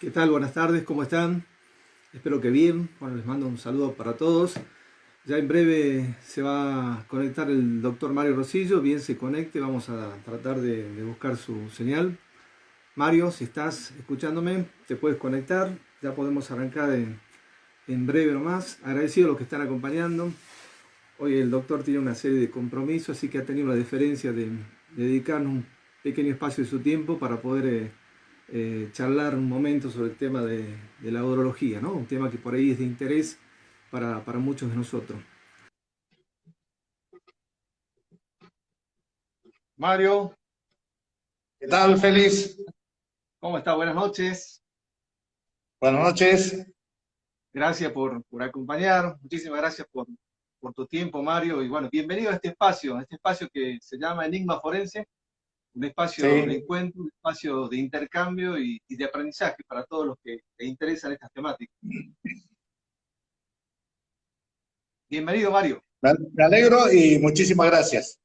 ¿Qué tal? Buenas tardes, ¿cómo están? Espero que bien. Bueno, les mando un saludo para todos. Ya en breve se va a conectar el doctor Mario Rosillo. Bien se conecte, vamos a tratar de buscar su señal. Mario, si estás escuchándome, te puedes conectar. Ya podemos arrancar en breve nomás. Agradecido a los que están acompañando. Hoy el doctor tiene una serie de compromisos, así que ha tenido la deferencia de dedicarnos un pequeño espacio de su tiempo para poder charlar un momento sobre el tema de la odorología, ¿no? Un tema que por ahí es de interés para muchos de nosotros. Mario, ¿Qué tal, Félix? ¿cómo está? Buenas noches. Buenas noches. Gracias por acompañar. Muchísimas gracias por tu tiempo, Mario. Y bueno, bienvenido a este espacio que se llama Enigma Forense, un espacio de Sí, encuentro, un espacio de intercambio y de aprendizaje para todos los que les interesan estas temáticas. Bienvenido, Mario. me alegro y muchísimas gracias.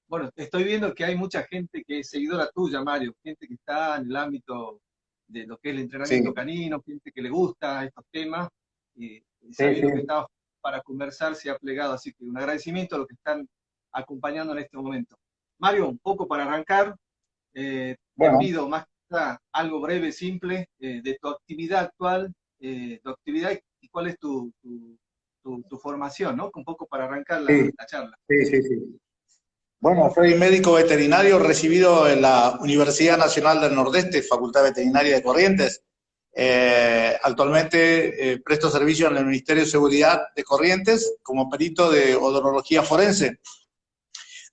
Bueno, estoy viendo que hay mucha gente que es seguidora tuya, Mario, gente que está en el ámbito de lo que es el entrenamiento Sí, canino, gente que le gusta estos temas, y sí, sabiendo que sí. estabas para conversar se ha plegado, así que un agradecimiento a los que están acompañando en este momento. Mario, un poco para arrancar, te Bueno, pido más que nada algo breve, simple, de tu actividad actual, tu actividad y cuál es tu formación, ¿no? Un poco para arrancar sí, la charla. sí, sí, sí. Bueno, soy médico veterinario recibido en la Universidad Nacional del Nordeste, Facultad Veterinaria de Corrientes. Actualmente presto servicio en el Ministerio de Seguridad de Corrientes como perito de odontología forense.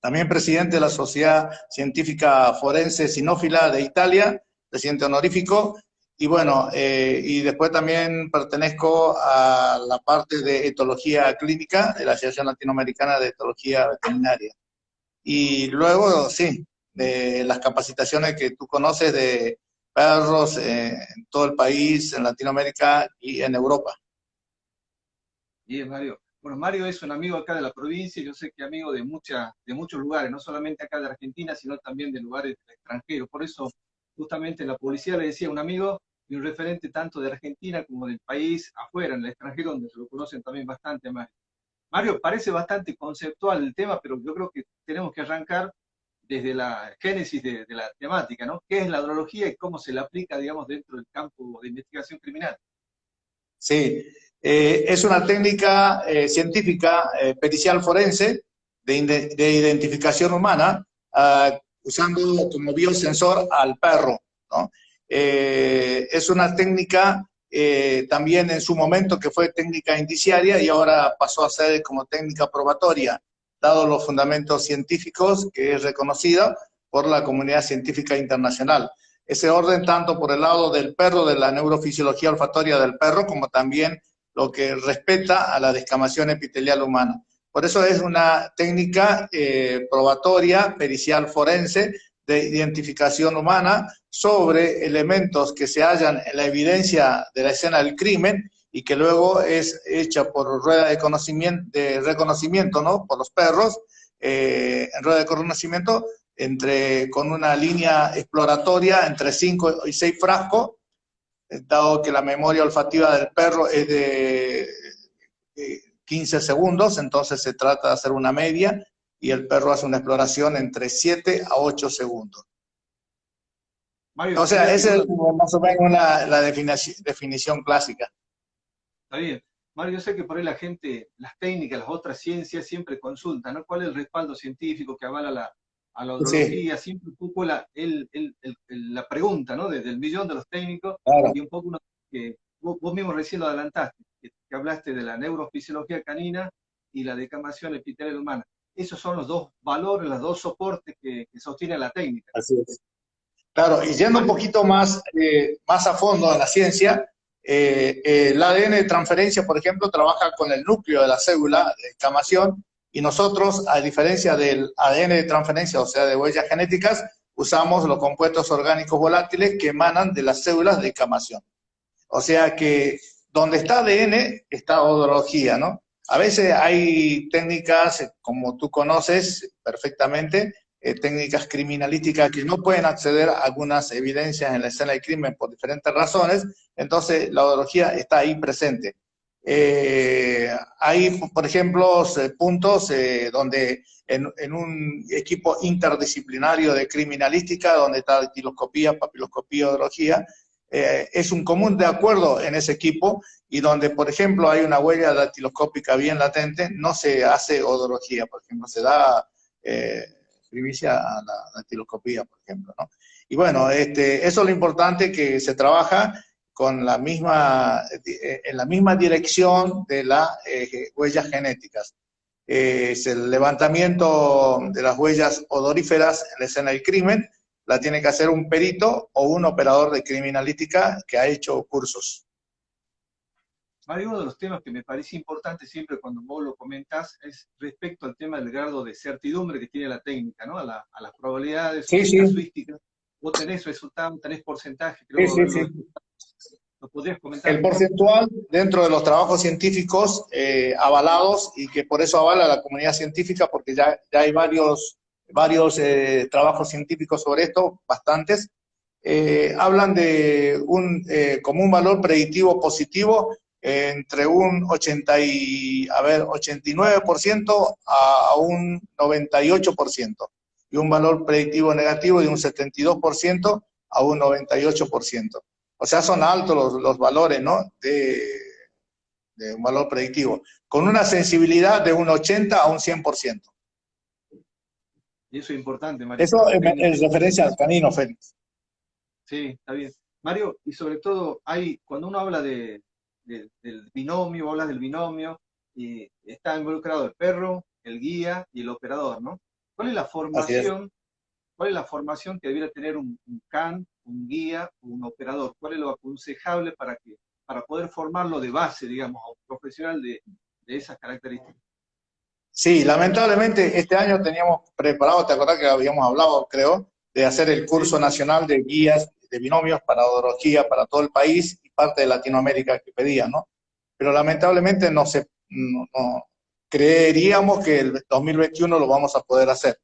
También presidente de la Sociedad Científica Forense Sinófila de Italia, presidente honorífico. Y bueno, y después también pertenezco a la parte de etología clínica de la Asociación Latinoamericana de Etología Veterinaria. Y luego, sí, de las capacitaciones que tú conoces de perros en todo el país, en Latinoamérica y en Europa. Bien, Mario. Bueno, Mario es un amigo acá de la provincia, y yo sé que amigo de muchos lugares, no solamente acá de Argentina, sino también de lugares extranjeros. Por eso, justamente en la publicidad le decía un amigo y un referente tanto de Argentina como del país afuera, en el extranjero, donde se lo conocen también bastante a Mario. Mario, parece bastante conceptual el tema, pero yo creo que tenemos que arrancar desde la génesis de la temática, ¿no? ¿Qué es la drología y cómo se la aplica, digamos, dentro del campo de investigación criminal? Sí, es una técnica científica pericial forense de identificación humana, usando como biosensor al perro, ¿no? Es una técnica también en su momento que fue técnica indiciaria y ahora pasó a ser como técnica probatoria, dado los fundamentos científicos que es reconocida por la comunidad científica internacional. Ese orden tanto por el lado del perro, de la neurofisiología olfatoria del perro, como también lo que respecta a la descamación epitelial humana. Por eso es una técnica probatoria, pericial forense, de identificación humana sobre elementos que se hallan en la evidencia de la escena del crimen y que luego es hecha por rueda de reconocimiento, ¿no? Por los perros, en rueda de reconocimiento con una línea exploratoria entre 5 y 6 frascos, dado que la memoria olfativa del perro es de 15 segundos, entonces se trata de hacer una media y el perro hace una exploración entre 7 a 8 segundos. Mario, O sea, fíjate, esa es uno más o menos la definición clásica. está bien. Mario, yo sé que por ahí la gente, las técnicas, las otras ciencias siempre consultan, ¿no? ¿Cuál es el respaldo científico que avala a la Sí, odrología? Siempre un poco la pregunta, ¿no? Desde el millón de los técnicos claro. y un poco uno que vos mismo recién lo adelantaste, que hablaste de la neurofisiología canina y la decamación epitelial humana. Esos son los dos valores, los dos soportes que sostienen la técnica. Así es. Claro, y yendo un Mario, poquito más a fondo en la ciencia, el ADN de transferencia, por ejemplo, trabaja con el núcleo de la célula de escamación y nosotros, a diferencia del ADN de transferencia, o sea, de huellas genéticas, usamos los compuestos orgánicos volátiles que emanan de las células de escamación. O sea que donde está ADN está odología, ¿no? A veces hay técnicas, como tú conoces perfectamente, técnicas criminalísticas que no pueden acceder a algunas evidencias en la escena del crimen por diferentes razones, entonces la odología está ahí presente. Hay, por ejemplo, puntos donde en un equipo interdisciplinario de criminalística, donde está dactiloscopía, papiloscopía, odología, es un común de acuerdo en ese equipo, y donde, por ejemplo, hay una huella dactiloscópica bien latente, no se hace odología, por ejemplo, se da primicia a la dactiloscopía, por ejemplo, ¿no? Y bueno, eso es lo importante, que se trabaja con la misma, en la misma dirección de las huellas genéticas. Es el levantamiento de las huellas odoríferas en la escena del crimen, la tiene que hacer un perito o un operador de criminalística que ha hecho cursos. Mario, uno de los temas que me parece importante siempre cuando vos lo comentás es respecto al tema del grado de certidumbre que tiene la técnica, ¿no? A las probabilidades, sí, casuísticas. Vos tenés resultados, tenés porcentaje, creo sí. ¿Lo podrías comentar? El porcentual dentro de los trabajos científicos avalados, y que por eso avala la comunidad científica, porque ya hay varios trabajos científicos sobre esto, bastantes, hablan de como un valor predictivo positivo entre un 89% a un 98%, y un valor predictivo negativo de un 72% a un 98%. O sea, son altos los valores, ¿no? De un valor predictivo, con una sensibilidad de un 80 a un 100%. Y eso es importante, Mario. Eso es referencia al canino, Félix. Sí, está bien. Mario, y sobre todo, cuando uno habla del binomio, hablas del binomio, y está involucrado el perro, el guía y el operador, ¿no? ¿Cuál es la formación? ¿Cuál es la formación que debiera tener un can, un guía o un operador? ¿Cuál es lo aconsejable para poder formarlo de base, digamos, a un profesional de esas características? Sí, lamentablemente este año teníamos preparado, ¿te acordás que habíamos hablado, creo, de hacer el curso nacional de guías de binomios para odología para todo el país y parte de Latinoamérica que pedía, ¿no? Pero lamentablemente no creeríamos que el 2021 lo vamos a poder hacer.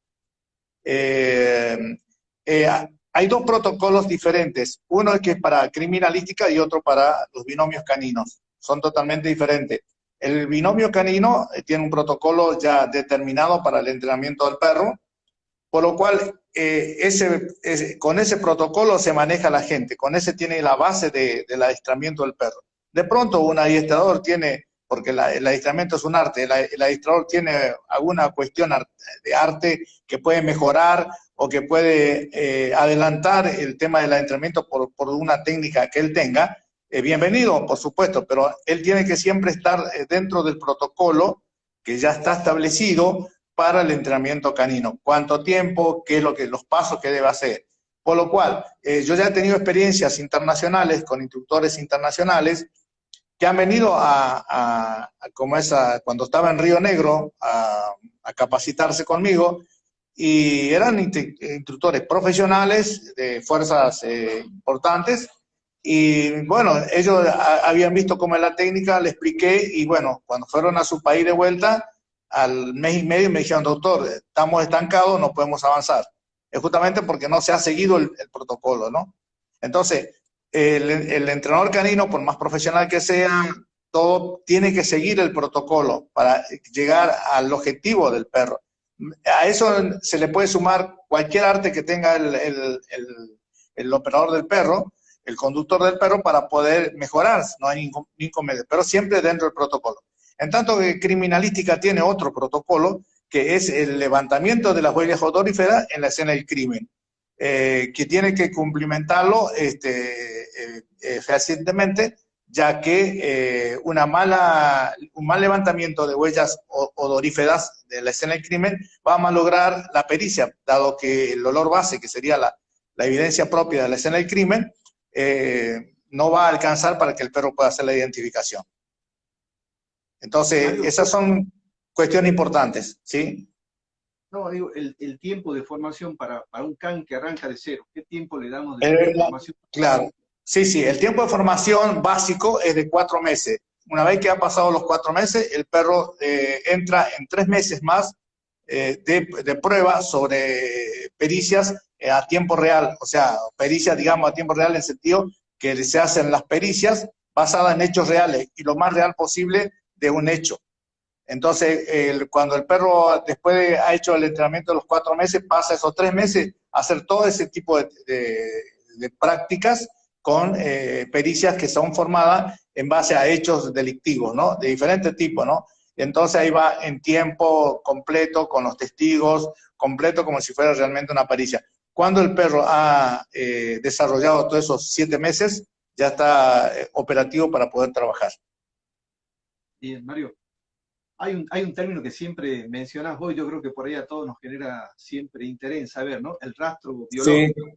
Hay dos protocolos diferentes, uno es que es para criminalística y otro para los binomios caninos, son totalmente diferentes. El binomio canino tiene un protocolo ya determinado para el entrenamiento del perro, por lo cual con ese protocolo se maneja la gente, con ese tiene la base del adiestramiento del perro. De pronto un adiestrador tiene, porque el adiestramiento es un arte, el adiestrador tiene alguna cuestión de arte que puede mejorar o que puede adelantar el tema del adiestramiento por una técnica que él tenga, bienvenido, por supuesto, pero él tiene que siempre estar dentro del protocolo que ya está establecido para el entrenamiento canino. ¿Cuánto tiempo? ¿Qué es los pasos que debe hacer? Por lo cual, yo ya he tenido experiencias internacionales con instructores internacionales que han venido cuando estaba en Río Negro, a capacitarse conmigo, y eran instructores profesionales de fuerzas importantes, y bueno, ellos habían visto cómo es la técnica, le expliqué, y bueno, cuando fueron a su país de vuelta, al mes y medio me dijeron, doctor, estamos estancados, no podemos avanzar. Es justamente porque no se ha seguido el protocolo, ¿no? Entonces, el entrenador canino, por más profesional que sea, todo tiene que seguir el protocolo para llegar al objetivo del perro. A eso se le puede sumar cualquier arte que tenga el operador del perro, el conductor del perro, para poder mejorar, no hay ningún inconveniente, pero siempre dentro del protocolo. En tanto que criminalística tiene otro protocolo, que es el levantamiento de las huellas odoríferas en la escena del crimen, que tiene que cumplimentarlo fehacientemente, ya que un mal levantamiento de huellas odoríferas de la escena del crimen va a malograr la pericia, dado que el olor base, que sería la evidencia propia de la escena del crimen, no va a alcanzar para que el perro pueda hacer la identificación. Entonces, esas son cuestiones importantes, ¿sí? No, digo, el tiempo de formación para un can que arranca de cero, ¿qué tiempo le damos de formación? Claro, sí, el tiempo de formación básico es de 4 meses. Una vez que han pasado los 4 meses, el perro entra en 3 meses más de prueba sobre pericias a tiempo real, o sea, pericias, digamos, a tiempo real en el sentido que se hacen las pericias basadas en hechos reales y lo más real posible de un hecho. Entonces, cuando el perro después ha hecho el entrenamiento de los 4 meses, pasa esos 3 meses a hacer todo ese tipo de prácticas con pericias que son formadas en base a hechos delictivos, ¿no? De diferentes tipos, ¿no? Entonces ahí va en tiempo completo, con los testigos, completo como si fuera realmente una pericia. Cuando el perro ha desarrollado todos esos 7 meses, ya está operativo para poder trabajar. Bien, Mario. Hay un término que siempre mencionas vos, y yo creo que por ahí a todos nos genera siempre interés en saber, ¿no? El rastro biológico. Sí.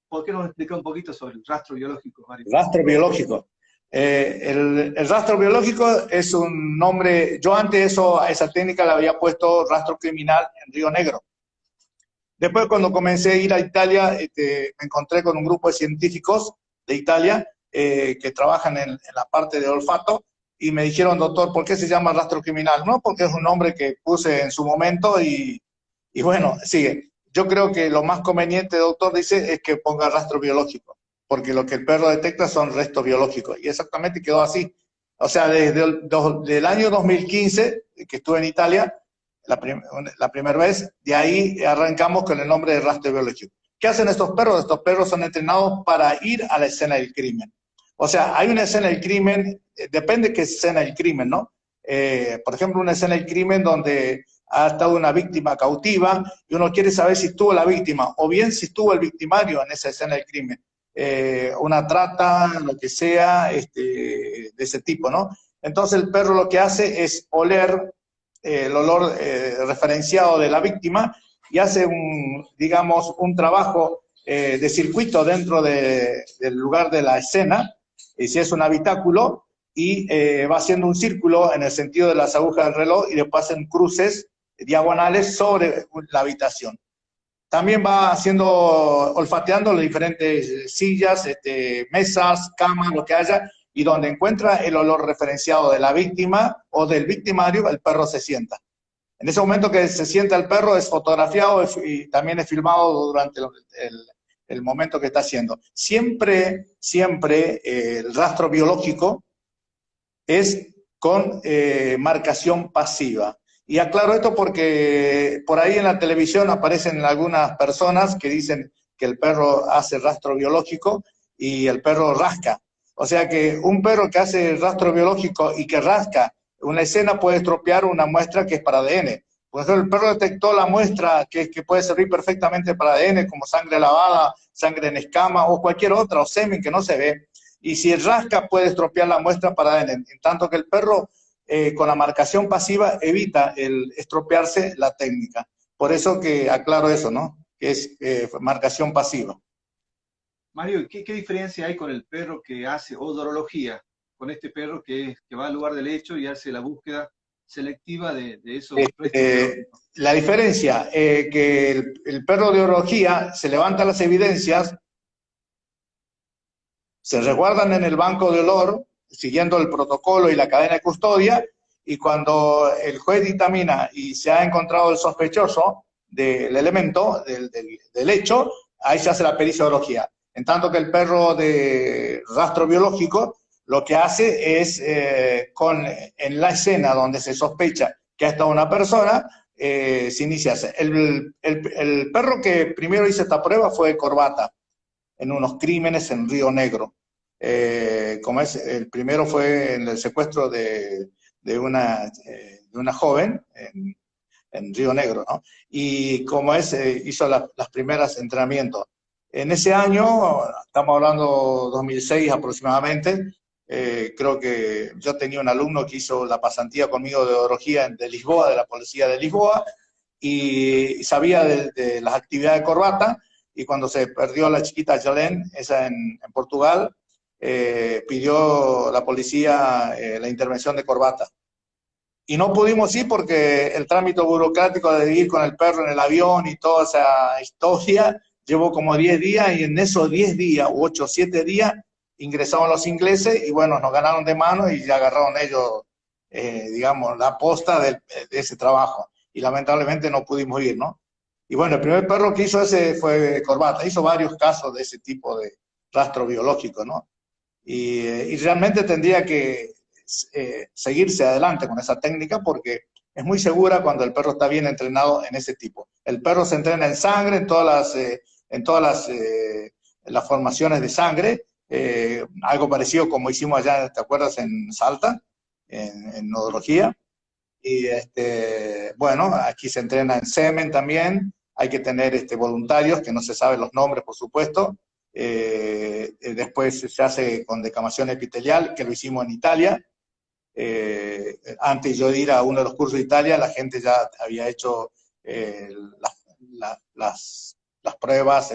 ¿Por qué nos explica un poquito sobre el rastro biológico, Mario? Rastro biológico. El rastro biológico es un nombre, yo antes a esa técnica le había puesto rastro criminal en Río Negro. Después cuando comencé a ir a Italia, me encontré con un grupo de científicos de Italia que trabajan en la parte de olfato y me dijeron, doctor, ¿por qué se llama rastro criminal? No, porque es un nombre que puse en su momento y bueno, sigue. Yo creo que lo más conveniente, doctor, dice, es que ponga rastro biológico, porque lo que el perro detecta son restos biológicos, y exactamente quedó así. O sea, desde el año 2015, que estuve en Italia, la primera vez, de ahí arrancamos con el nombre de rastro biológico. ¿Qué hacen estos perros? Estos perros son entrenados para ir a la escena del crimen. O sea, hay una escena del crimen, depende de qué escena del crimen, ¿no? Por ejemplo, una escena del crimen donde ha estado una víctima cautiva y uno quiere saber si estuvo la víctima o bien si estuvo el victimario en esa escena del crimen. Una trata, lo que sea, de ese tipo, ¿no? Entonces el perro lo que hace es oler el olor referenciado de la víctima y hace digamos, un trabajo de circuito dentro del lugar de la escena, y si es un habitáculo, y va haciendo un círculo en el sentido de las agujas del reloj y después hacen cruces diagonales sobre la habitación. También va haciendo, olfateando las diferentes sillas, mesas, camas, lo que haya, y donde encuentra el olor referenciado de la víctima o del victimario, el perro se sienta. En ese momento que se sienta el perro es fotografiado y también es filmado durante el momento que está haciendo. Siempre el rastro biológico es con marcación pasiva. Y aclaro esto porque por ahí en la televisión aparecen algunas personas que dicen que el perro hace rastro biológico y el perro rasca. O sea que un perro que hace rastro biológico y que rasca una escena puede estropear una muestra que es para ADN. Por ejemplo, el perro detectó la muestra que puede servir perfectamente para ADN, como sangre lavada, sangre en escama o cualquier otra, o semen que no se ve. Y si rasca puede estropear la muestra para ADN. En tanto que el perro con la marcación pasiva evita el estropearse la técnica. Por eso que aclaro eso, ¿no? Que es marcación pasiva. Mario, ¿qué diferencia hay con el perro que hace odorología? Con este perro que va al lugar del hecho y hace la búsqueda selectiva de esos restos. La diferencia que el perro de odorología se levanta las evidencias, se resguardan en el banco de olor, siguiendo el protocolo y la cadena de custodia, y cuando el juez dictamina y se ha encontrado el sospechoso del elemento, del hecho, ahí se hace la pericia odorología. En tanto que el perro de rastro biológico lo que hace es, en la escena donde se sospecha que ha estado una persona, se inicia. El perro que primero hizo esta prueba fue Corbata, en unos crímenes en Río Negro. El primero fue en el secuestro de una joven en Río Negro, ¿no? Y hizo las primeras entrenamientos. En ese año, estamos hablando 2006 aproximadamente, creo que yo tenía un alumno que hizo la pasantía conmigo de odorología de Lisboa, de la policía de Lisboa, y sabía de las actividades de Corbata, y cuando se perdió la chiquita Yalén, esa en Portugal, pidió la policía la intervención de Corbata. Y no pudimos ir porque el trámite burocrático de ir con el perro en el avión y toda esa historia llevó como 10 días, y en esos 10 días, 8 o 7 días, ingresaron los ingleses y bueno, nos ganaron de mano y ya agarraron ellos, digamos, la posta de ese trabajo. y lamentablemente no pudimos ir, ¿no? Y bueno, el primer perro que hizo ese fue Corbata. Hizo varios casos de ese tipo de rastro biológico, ¿no? Y realmente tendría que seguirse adelante con esa técnica porque es muy segura cuando el perro está bien entrenado en ese tipo. El perro se entrena en sangre, en todas las formaciones de sangre, algo parecido como hicimos allá, ¿te acuerdas? En Salta, en nodología. Y bueno, aquí se entrena en semen también. Hay que tener voluntarios, que no se saben los nombres, por supuesto. Después se hace con decamación epitelial, que lo hicimos en Italia. Antes yo de ir a uno de los cursos de Italia, la gente ya había hecho las pruebas,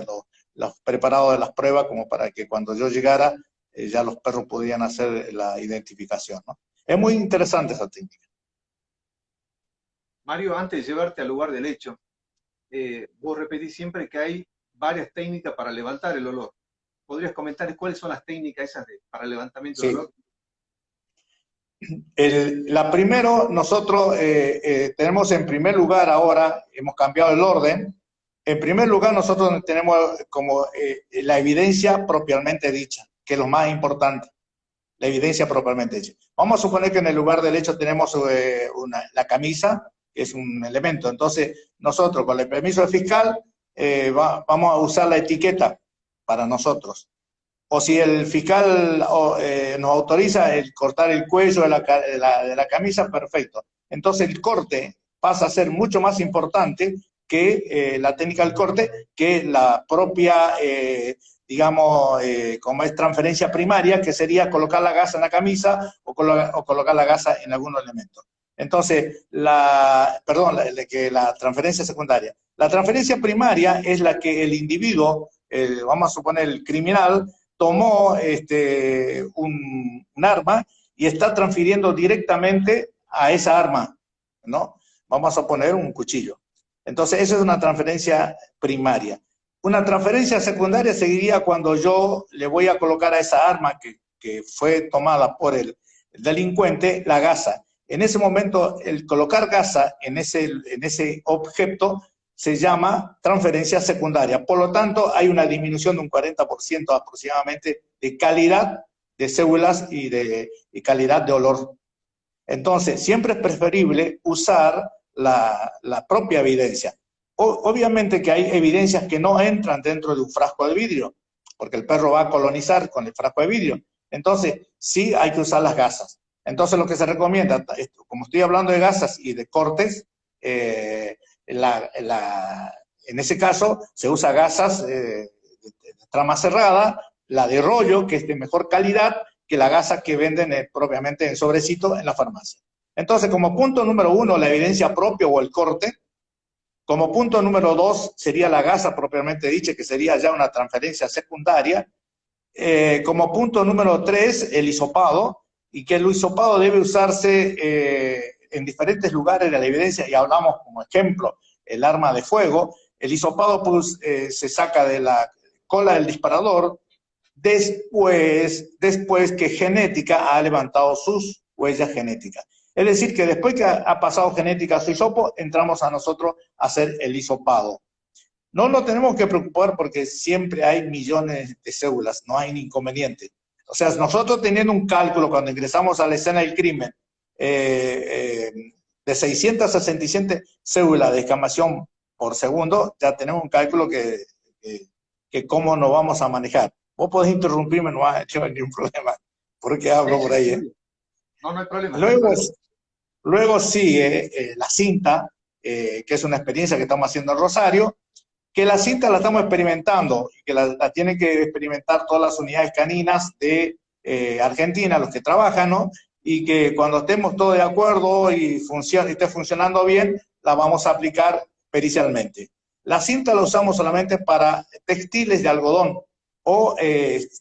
los preparados de las pruebas, como para que cuando yo llegara, ya los perros podían hacer la identificación, ¿no? Es muy interesante esa técnica. Mario, antes de llevarte al lugar del hecho, vos repetís siempre que hay varias técnicas para levantar el olor. ¿Podrías comentar cuáles son las técnicas esas para el levantamiento del olor? La primero, nosotros tenemos en primer lugar ahora, hemos cambiado el orden. En primer lugar, nosotros tenemos como la evidencia propiamente dicha, que es lo más importante, la evidencia propiamente dicha. Vamos a suponer que en el lugar del hecho tenemos la camisa, que es un elemento. Entonces, nosotros, con el permiso del fiscal, vamos a usar la etiqueta para nosotros. O si el fiscal nos autoriza el cortar el cuello de la camisa, perfecto. Entonces el corte pasa a ser mucho más importante que la técnica del corte, que la propia, digamos, como es transferencia primaria, que sería colocar la gasa en la camisa o colocar la gasa en algún elemento. Entonces, la transferencia secundaria. La transferencia primaria es la que el individuo, vamos a suponer el criminal, tomó un arma y está transfiriendo directamente a esa arma, ¿no? Vamos a poner un cuchillo. Entonces, eso es una transferencia primaria. Una transferencia secundaria seguiría cuando yo le voy a colocar a esa arma que fue tomada por el delincuente la gasa. En ese momento, el colocar gasa en ese objeto se llama transferencia secundaria. Por lo tanto, hay una disminución de un 40% aproximadamente de calidad de células y calidad de olor. Entonces, siempre es preferible usar la propia evidencia. Obviamente que hay evidencias que no entran dentro de un frasco de vidrio, porque el perro va a colonizar con el frasco de vidrio. Entonces, sí hay que usar las gasas. Entonces, lo que se recomienda, como estoy hablando de gasas y de cortes, en ese caso se usa gasas de trama cerrada, la de rollo, que es de mejor calidad que la gasa que venden propiamente en sobrecito en la farmacia. Entonces, como punto número 1, la evidencia propia o el corte. Como punto número 2 sería la gasa propiamente dicha, que sería ya una transferencia secundaria. Como punto número 3, el hisopado, y que el hisopado debe usarse en diferentes lugares de la evidencia, y hablamos como ejemplo el arma de fuego. El hisopado pues, se saca de la cola del disparador después que genética ha levantado sus huellas genéticas. Es decir, que después que ha pasado genética a su hisopo, entramos a nosotros a hacer el hisopado. No nos tenemos que preocupar porque siempre hay millones de células, no hay inconveniente. O sea, nosotros teniendo un cálculo cuando ingresamos a la escena del crimen de 667 células de descamación por segundo, ya tenemos un cálculo que cómo nos vamos a manejar. Vos podés interrumpirme, no hay ningún problema, porque hablo por ahí. No hay problema. Luego sigue la cinta, que es una experiencia que estamos haciendo en Rosario, que la cinta la estamos experimentando y que la tienen que experimentar todas las unidades caninas de Argentina, los que trabajan, ¿no? Y que cuando estemos todos de acuerdo y esté funcionando bien, la vamos a aplicar pericialmente. La cinta la usamos solamente para textiles de algodón o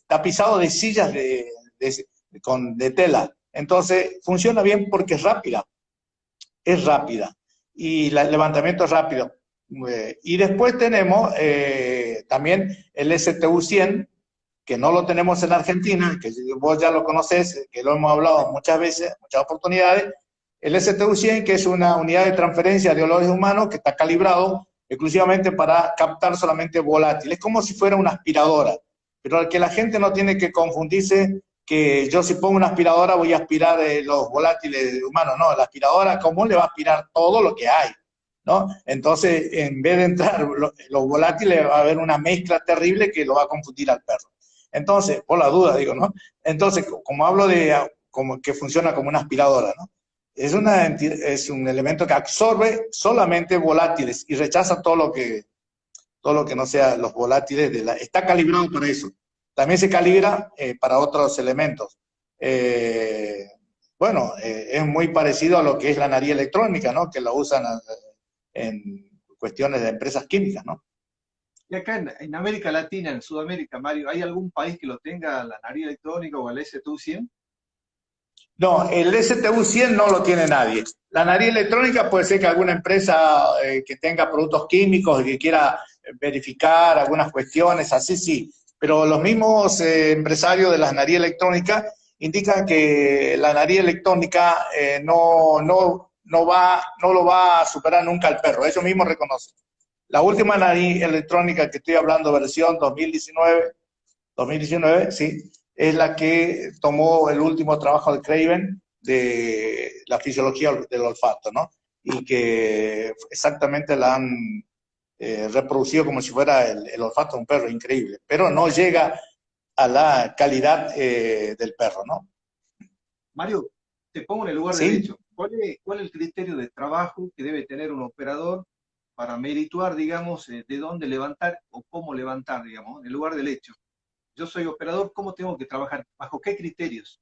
tapizado de sillas de tela. Entonces, funciona bien porque es rápida y el levantamiento es rápido. Y después tenemos también el STU 100, que no lo tenemos en Argentina, que vos ya lo conocés, que lo hemos hablado muchas veces, muchas oportunidades. el STU-100, que es una unidad de transferencia de olores humanos que está calibrado exclusivamente para captar solamente volátiles. Es como si fuera una aspiradora, pero que la gente no tiene que confundirse que yo si pongo una aspiradora voy a aspirar los volátiles humanos. No, la aspiradora común le va a aspirar todo lo que hay, ¿no? Entonces, en vez de entrar los volátiles, va a haber una mezcla terrible que lo va a confundir al perro. Entonces, por la duda, digo, ¿no? Entonces, como hablo de como que funciona como una aspiradora, ¿no? Es un elemento que absorbe solamente volátiles y rechaza todo lo que no sea los volátiles. Está calibrado para eso. También se calibra para otros elementos. Es muy parecido a lo que es la nariz electrónica, ¿no? Que la usan en cuestiones de empresas químicas, ¿no? Y acá en América Latina, en Sudamérica, Mario, ¿hay algún país que lo tenga la nariz electrónica o el STU-100? No, el STU-100 no lo tiene nadie. La nariz electrónica puede ser que alguna empresa que tenga productos químicos y que quiera verificar algunas cuestiones, así sí. Pero los mismos empresarios de las nariz electrónicas indican que la nariz electrónica no lo va a superar nunca el perro. Ellos mismos reconocen. La última nariz electrónica que estoy hablando, versión 2019, sí, es la que tomó el último trabajo de Craven de la fisiología del olfato, ¿no? Y que exactamente la han reproducido como si fuera el olfato de un perro, increíble, pero no llega a la calidad del perro, ¿no? Mario, te pongo en el lugar del ¿Sí? hecho. ¿Cuál es el criterio de trabajo que debe tener un operador para merituar, digamos, de dónde levantar o cómo levantar, digamos, en el lugar del hecho? Yo soy operador, ¿cómo tengo que trabajar? ¿Bajo qué criterios?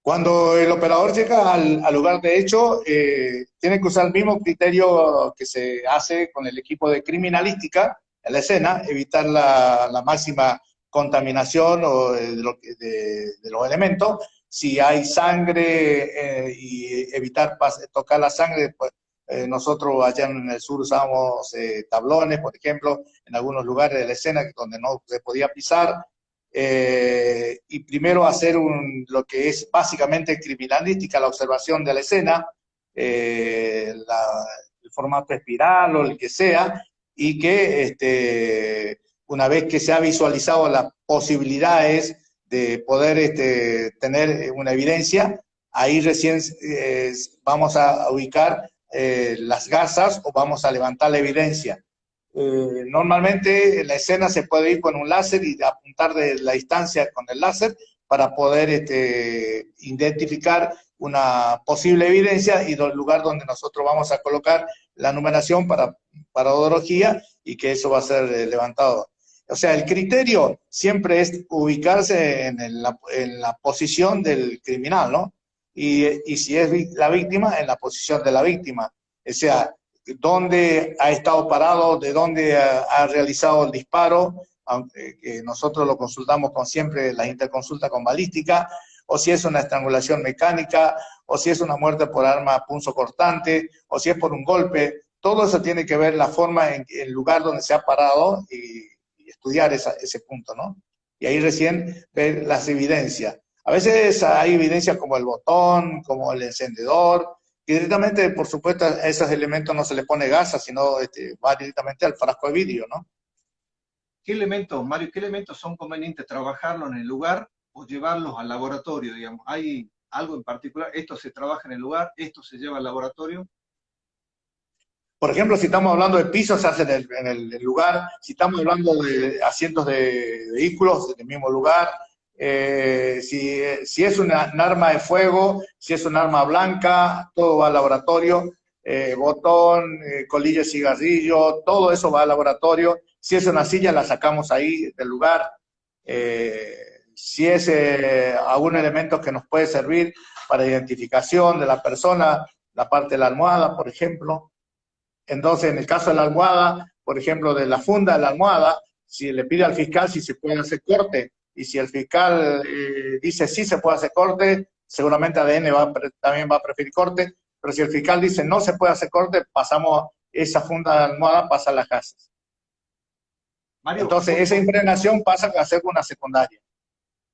Cuando el operador llega al lugar de hecho, tiene que usar el mismo criterio que se hace con el equipo de criminalística en la escena, evitar la máxima contaminación de los elementos. Si hay sangre y evitar tocar la sangre, pues nosotros allá en el sur usamos tablones, por ejemplo, en algunos lugares de la escena donde no se podía pisar. Y primero hacer lo que es básicamente criminalística, la observación de la escena, el formato espiral o el que sea, y que una vez que se ha visualizado las posibilidades de poder tener una evidencia, ahí recién vamos a ubicar las gasas o vamos a levantar la evidencia. Normalmente en la escena se puede ir con un láser y apuntar de la distancia con el láser para poder identificar una posible evidencia y el lugar donde nosotros vamos a colocar la numeración para odología y que eso va a ser levantado. O sea, el criterio siempre es ubicarse en la posición del criminal, ¿no? Y si es la víctima, en la posición de la víctima. O sea, dónde ha estado parado, de dónde ha realizado el disparo, aunque nosotros lo consultamos con siempre las interconsultas con balística, o si es una estrangulación mecánica, o si es una muerte por arma punzocortante, o si es por un golpe. Todo eso tiene que ver la forma, en el lugar donde se ha parado y estudiar ese punto, ¿no? Y ahí recién ver las evidencias. A veces hay evidencias como el botón, como el encendedor, y directamente, por supuesto, a esos elementos no se le pone gasa, sino va directamente al frasco de vidrio, ¿no? ¿Qué elementos, Mario, qué elementos son convenientes trabajarlos en el lugar o llevarlos al laboratorio, digamos? ¿Hay algo en particular? ¿Esto se trabaja en el lugar? ¿Esto se lleva al laboratorio? Por ejemplo, si estamos hablando de pisos, se hace en el lugar. Si estamos hablando de asientos de vehículos, en el mismo lugar. Si es un arma de fuego, si es un arma blanca, todo va al laboratorio. Botón, colilla de cigarrillo, todo eso va al laboratorio. Si es una silla, la sacamos ahí del lugar. Si es algún elemento que nos puede servir para identificación de la persona, la parte de la almohada, por ejemplo. Entonces, en el caso de la almohada, por ejemplo, de la funda de la almohada, si le pide al fiscal si se puede hacer corte, y si el fiscal dice sí se puede hacer corte, seguramente ADN también va a preferir corte, pero si el fiscal dice no se puede hacer corte, pasamos esa funda de almohada, pasa a las casas. Mario, entonces, esa impregnación pasa a ser una secundaria,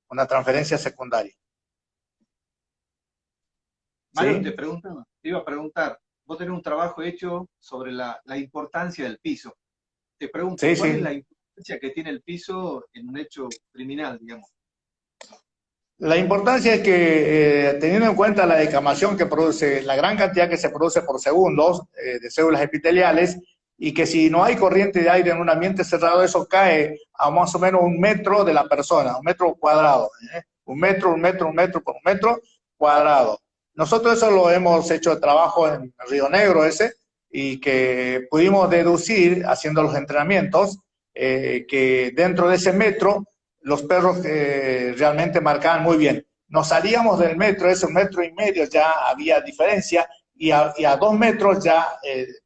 una transferencia secundaria. Mario, ¿sí? te iba a preguntar, vos tenés un trabajo hecho sobre la importancia del piso. Te pregunto, Sí, ¿cuál es la sí. importancia que tiene el piso en un hecho criminal, digamos? La importancia es que, teniendo en cuenta la descamación que produce, la gran cantidad que se produce por segundos de células epiteliales, y que si no hay corriente de aire en un ambiente cerrado, eso cae a más o menos 1 metro de la persona, 1 metro cuadrado, ¿eh? 1 metro, 1 metro, 1 metro por 1 metro cuadrado. Nosotros eso lo hemos hecho de trabajo en Río Negro ese, y que pudimos deducir, haciendo los entrenamientos, que dentro de ese metro los perros realmente marcaban muy bien. Nos salíamos del metro, ese 1,5 metros ya había diferencia, y a 2 metros ya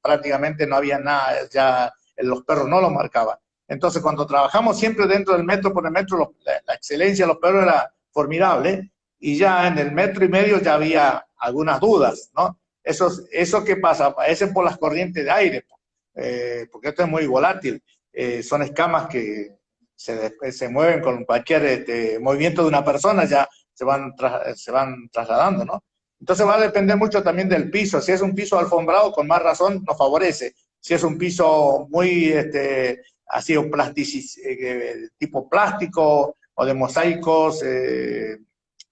prácticamente no había nada, ya los perros no lo marcaban. Entonces, cuando trabajamos siempre dentro del metro por el metro, la excelencia de los perros era formidable, y ya en el 1,5 metros ya había algunas dudas, ¿no? Eso ¿qué pasa? Aparecen por las corrientes de aire, porque esto es muy volátil. Son escamas que se mueven con cualquier movimiento de una persona, ya se van trasladando, ¿no? Entonces va a depender mucho también del piso. Si es un piso alfombrado, con más razón nos favorece. Si es un piso muy así, tipo plástico o de mosaicos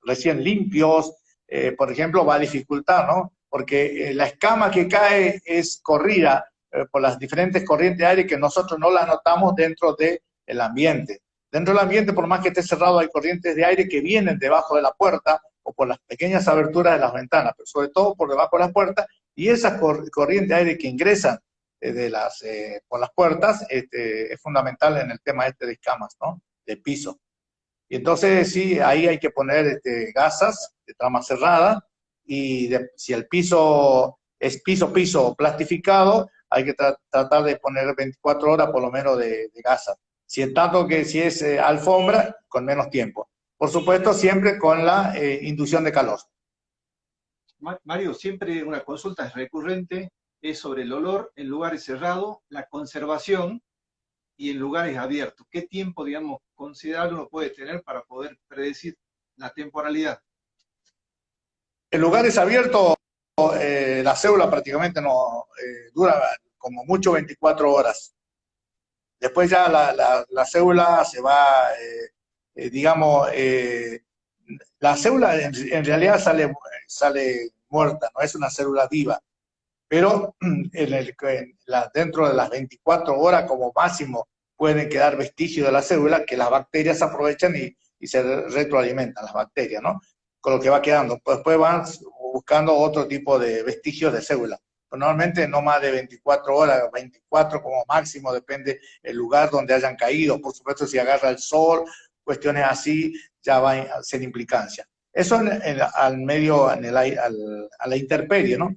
recién limpios, por ejemplo, va a dificultar, ¿no? Porque la escama que cae es corrida por las diferentes corrientes de aire que nosotros no la notamos dentro del ambiente. Dentro del ambiente, por más que esté cerrado, hay corrientes de aire que vienen debajo de la puerta o por las pequeñas aberturas de las ventanas, pero sobre todo por debajo de las puertas, y esas corrientes de aire que ingresan por las puertas es fundamental en el tema de escamas, ¿no? De piso. Y entonces sí, ahí hay que poner gasas de trama cerrada, y si el piso es piso plastificado, hay que tratar de poner 24 horas por lo menos de gasa. Si en tanto que si es alfombra, con menos tiempo. Por supuesto, siempre con la inducción de calor. Mario, siempre una consulta es recurrente, es sobre el olor en lugares cerrados, la conservación y en lugares abiertos. ¿Qué tiempo, digamos, considerable uno puede tener para poder predecir la temporalidad? En lugares abiertos, la célula prácticamente no dura como mucho 24 horas. Después ya la célula se va, digamos, la célula en realidad sale muerta, no es una célula viva, pero dentro de las 24 horas como máximo pueden quedar vestigios de la célula que las bacterias aprovechan y se retroalimentan las bacterias, ¿no? Con lo que va quedando. Pues después van buscando otro tipo de vestigios de célula. Pero normalmente no más de 24 horas, 24 como máximo, depende del lugar donde hayan caído. Por supuesto, si agarra el sol, cuestiones así, ya va a ser implicancia. Eso al medio, a la intemperie, ¿no?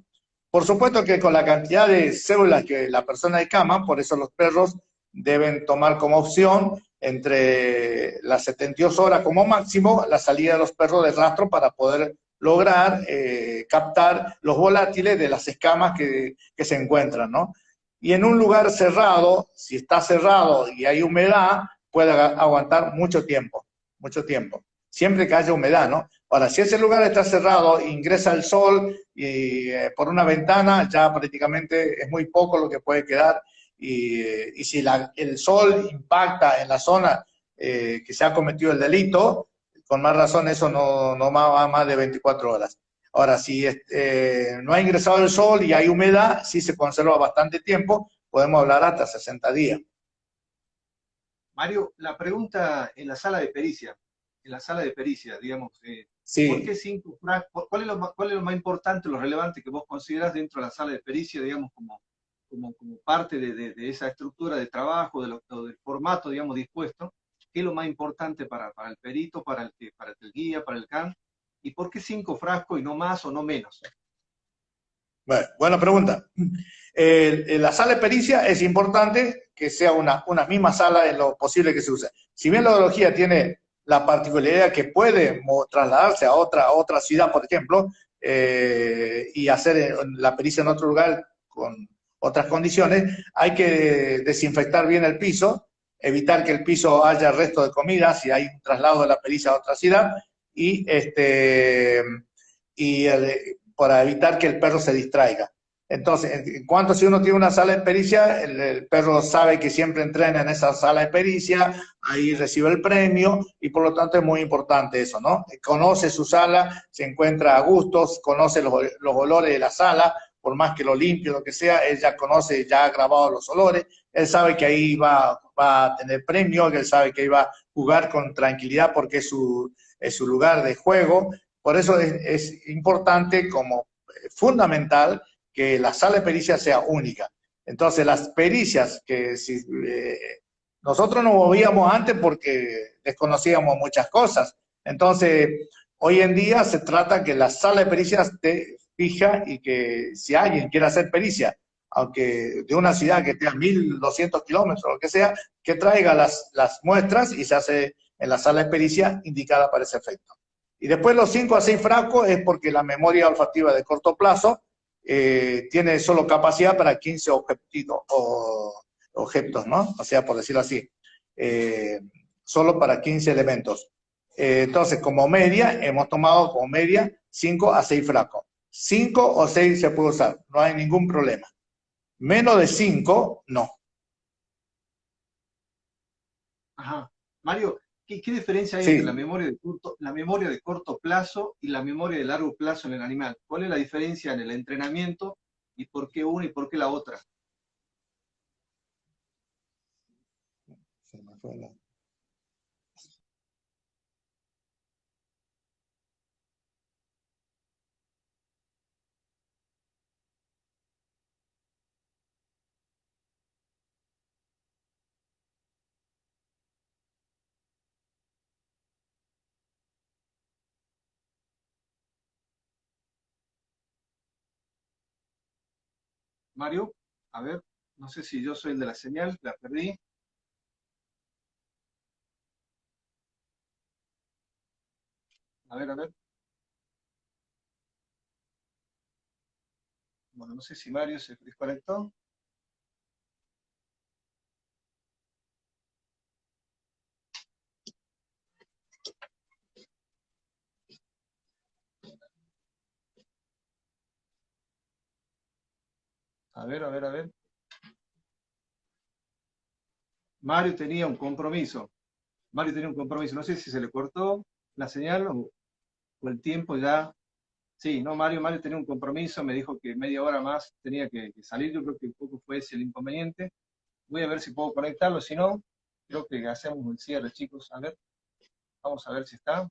Por supuesto que con la cantidad de células que la persona descama, por eso los perros deben tomar como opción entre las 72 horas como máximo la salida de los perros de rastro para poder lograr captar los volátiles de las escamas que se encuentran, ¿no? Y en un lugar cerrado, si está cerrado y hay humedad, puede aguantar mucho tiempo, siempre que haya humedad, ¿no? Ahora, si ese lugar está cerrado, ingresa el sol y por una ventana, ya prácticamente es muy poco lo que puede quedar, y si el sol impacta en la zona que se ha cometido el delito, con más razón eso no va más de 24 horas. Ahora, si no ha ingresado el sol y hay humedad, sí se conserva bastante tiempo, podemos hablar hasta 60 días. Mario, la pregunta en la sala de pericia, digamos, ¿por Sí. qué 5 frascos? ¿Cuál es lo más importante, lo relevante que vos considerás dentro de la sala de pericia, digamos, como parte de esa estructura de trabajo, del formato, digamos, dispuesto? ¿Qué es lo más importante para el perito, para el guía, para el CAN? ¿Y por qué 5 frascos y no más o no menos? Bueno, buena pregunta. La sala de pericia es importante que sea una misma sala en lo posible que se use. Si bien la odontología tiene la particularidad que puede trasladarse a otra ciudad, por ejemplo, y hacer la pericia en otro lugar con otras condiciones, hay que desinfectar bien el piso, evitar que el piso haya resto de comida si hay un traslado de la pericia a otra ciudad, y para evitar que el perro se distraiga. Entonces, en cuanto si uno tiene una sala de pericia, el perro sabe que siempre entrena en esa sala de pericia, ahí recibe el premio y por lo tanto es muy importante eso, ¿no? Conoce su sala, se encuentra a gustos, conoce los olores de la sala, por más que lo limpie, lo que sea, él ya conoce, ya ha grabado los olores, él sabe que ahí va a tener premio, que él sabe que ahí va a jugar con tranquilidad porque es su lugar de juego. Por eso es importante, como fundamental, que la sala de pericia sea única. Entonces, las pericias que si, nosotros nos movíamos antes porque desconocíamos muchas cosas. Entonces, hoy en día se trata que la sala de pericias esté fija y que si alguien quiere hacer pericia, aunque de una ciudad que esté a 1.200 kilómetros, lo que sea, que traiga las muestras y se hace en la sala de pericia indicada para ese efecto. Y después los 5 a 6 frascos es porque la memoria olfativa de corto plazo tiene solo capacidad para 15 objetos, ¿no? O sea, por decirlo así, solo para 15 elementos. Entonces, como media, hemos tomado como media 5 a 6 frascos. 5 o 6 se puede usar, no hay ningún problema. Menos de 5, no. Ajá. Mario, ¿qué diferencia hay entre Sí, la memoria de corto plazo y la memoria de largo plazo en el animal? ¿Cuál es la diferencia en el entrenamiento y por qué una y por qué la otra? se me fue la... Mario, a ver, no sé si yo soy el de la señal, la perdí. A ver. Bueno, no sé si Mario se desconectó. A ver. Mario tenía un compromiso. Mario tenía un compromiso. No sé si se le cortó la señal o el tiempo ya. Sí, no, Mario tenía un compromiso, me dijo que media hora más tenía que salir. Yo creo que un poco fue ese el inconveniente. Voy a ver si puedo conectarlo, si no, creo que hacemos el cierre, chicos. A ver, vamos a ver si está.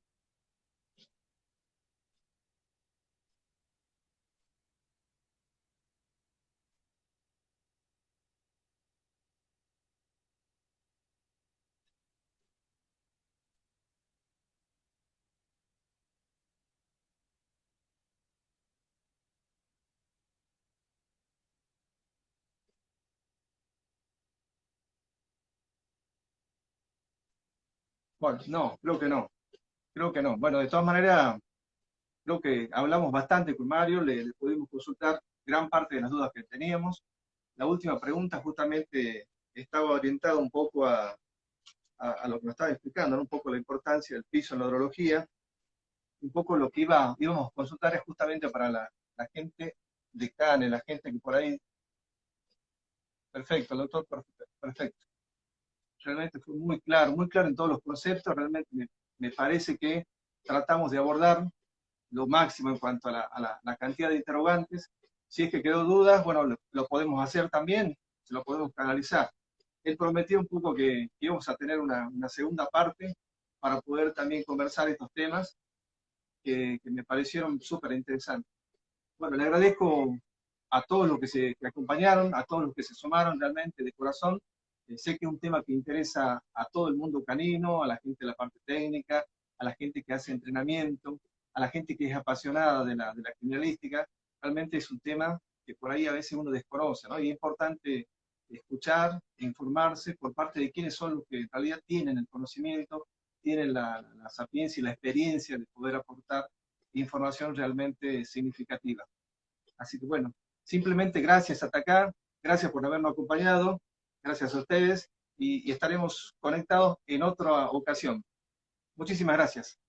Bueno, no, creo que no. Creo que no. Bueno, de todas maneras, creo que hablamos bastante con Mario, le pudimos consultar gran parte de las dudas que teníamos. La última pregunta justamente estaba orientada un poco a lo que me estaba explicando, ¿no? Un poco la importancia del piso en la odrología. Un poco lo que íbamos a consultar es justamente para la gente de CANE, la gente que por ahí... Perfecto, doctor, perfecto. Realmente fue muy claro en todos los conceptos. Realmente me parece que tratamos de abordar lo máximo en cuanto a la cantidad de interrogantes. Si es que quedó dudas, bueno, lo podemos hacer también, se lo podemos canalizar. Él prometió un poco que íbamos a tener una segunda parte para poder también conversar estos temas que me parecieron súper interesantes. Bueno, le agradezco a todos los que acompañaron, a todos los que se sumaron realmente de corazón. Sé que es un tema que interesa a todo el mundo canino, a la gente de la parte técnica, a la gente que hace entrenamiento, a la gente que es apasionada de la criminalística. Realmente es un tema que por ahí a veces uno desconoce, ¿no? Y es importante escuchar, informarse por parte de quienes son los que en realidad tienen el conocimiento, tienen la sapiencia y la experiencia de poder aportar información realmente significativa. Así que bueno, simplemente gracias hasta acá, gracias por habernos acompañado, gracias a ustedes y estaremos conectados en otra ocasión. Muchísimas gracias.